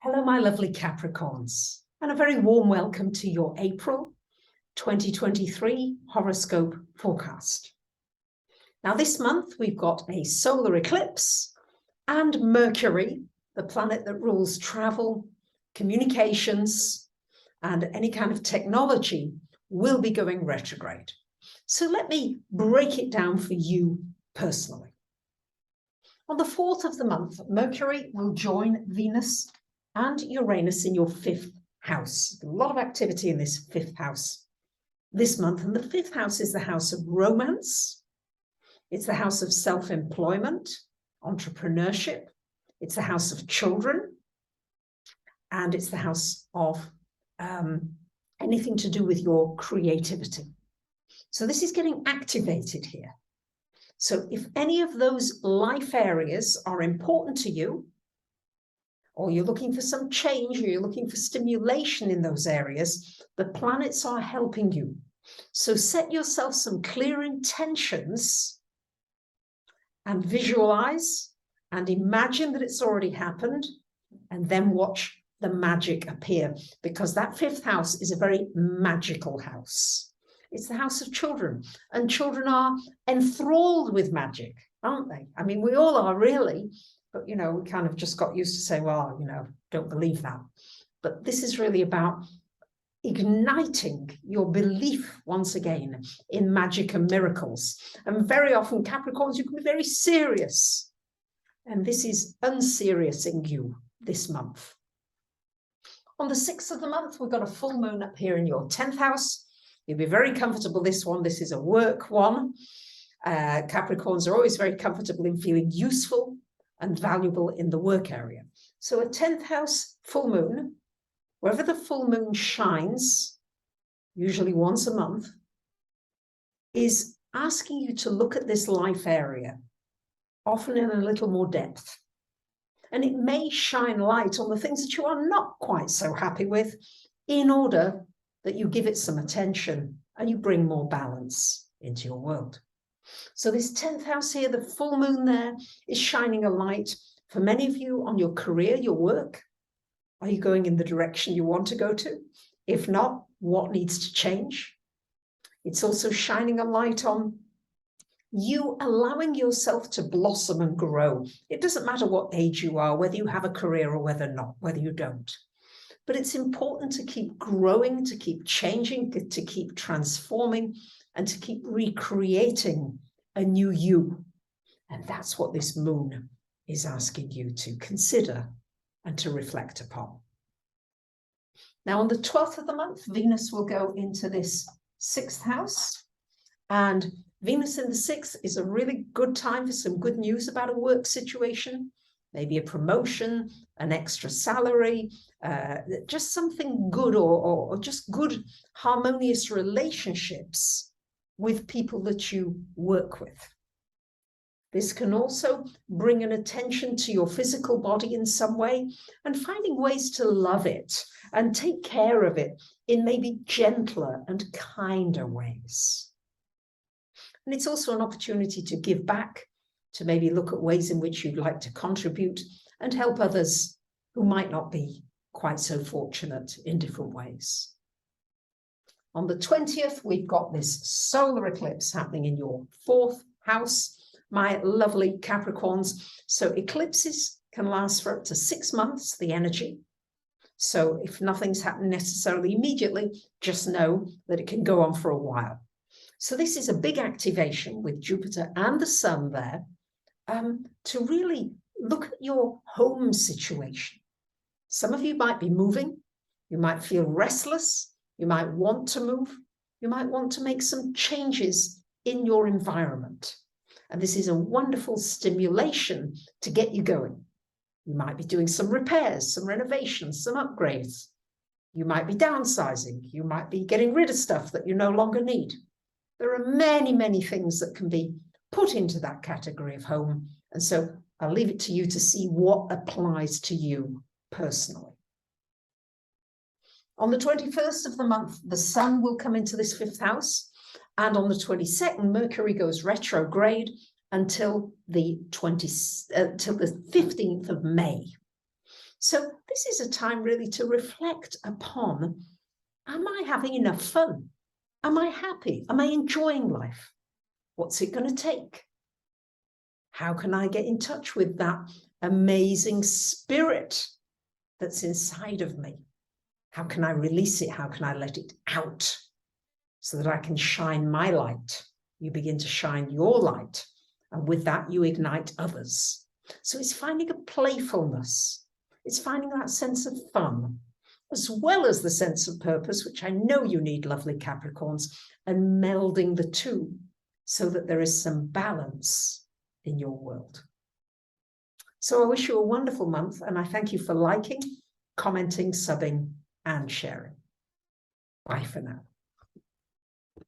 Hello, my lovely Capricorns, and a very warm welcome to your April 2023 horoscope forecast. Now, this month we've got a solar eclipse and Mercury, the planet that rules travel, communications, and any kind of technology, will be going retrograde. So let me break it down for you personally. On the 4th of the month, Mercury will join Venus and Uranus in your 5th house. A lot of activity in this 5th house this month. And the 5th house is the house of romance. It's the house of self-employment, entrepreneurship. It's the house of children. And it's the house of anything to do with your creativity. So this is getting activated here. So if any of those life areas are important to you, or you're looking for some change, or you're looking for stimulation in those areas, the planets are helping you. So set yourself some clear intentions and visualize and imagine that it's already happened, and then watch the magic appear, because that 5th house is a very magical house. It's the house of children, and children are enthralled with magic, aren't they? I mean, we all are, really. But, you know, we kind of just got used to saying, well, you know, don't believe that. But this is really about igniting your belief once again in magic and miracles. And very often, Capricorns, you can be very serious. And this is unseriousing you this month. On the 6th of the month, we've got a full moon up here in your 10th house. You'll be very comfortable this one. This is a work one. Capricorns are always very comfortable in feeling useful and valuable in the work area. So a 10th house full moon, wherever the full moon shines, usually once a month, is asking you to look at this life area, often in a little more depth. And it may shine light on the things that you are not quite so happy with, in order that you give it some attention and you bring more balance into your world. So this 10th house here, the full moon there, is shining a light for many of you on your career, your work. Are you going in the direction you want to go to? If not, what needs to change? It's also shining a light on you allowing yourself to blossom and grow. It doesn't matter what age you are, whether you have a career or whether not, whether you don't. But it's important to keep growing, to keep changing, to keep transforming, and to keep recreating a new you. And that's what this moon is asking you to consider and to reflect upon. Now, on the 12th of the month, Venus will go into this 6th house. And Venus in the 6th is a really good time for some good news about a work situation, maybe a promotion, an extra salary, just something good, or just good, harmonious relationships with people that you work with. This can also bring an attention to your physical body in some way, and finding ways to love it and take care of it in maybe gentler and kinder ways. And it's also an opportunity to give back, to maybe look at ways in which you'd like to contribute and help others who might not be quite so fortunate in different ways. On the 20th, we've got this solar eclipse happening in your 4th house, my lovely Capricorns. So eclipses can last for up to 6 months, the energy. So if nothing's happened necessarily immediately, just know that it can go on for a while. So this is a big activation with Jupiter and the Sun there, to really look at your home situation. Some of you might be moving, you might feel restless, you might want to move, you might want to make some changes in your environment. And this is a wonderful stimulation to get you going. You might be doing some repairs, some renovations, some upgrades. You might be downsizing. You might be getting rid of stuff that you no longer need. There are many, many things that can be put into that category of home. And so I'll leave it to you to see what applies to you personally. On the 21st of the month, the Sun will come into this 5th house. And on the 22nd, Mercury goes retrograde until the 15th of May. So this is a time really to reflect upon, am I having enough fun? Am I happy? Am I enjoying life? What's it going to take? How can I get in touch with that amazing spirit that's inside of me? How can I release it? How can I let it out so that I can shine my light? You begin to shine your light, and with that you ignite others. So it's finding a playfulness. It's finding that sense of fun, as well as the sense of purpose, which I know you need, lovely Capricorns, and melding the two so that there is some balance in your world. So I wish you a wonderful month, and I thank you for liking, commenting, subbing, and sharing. Bye for now.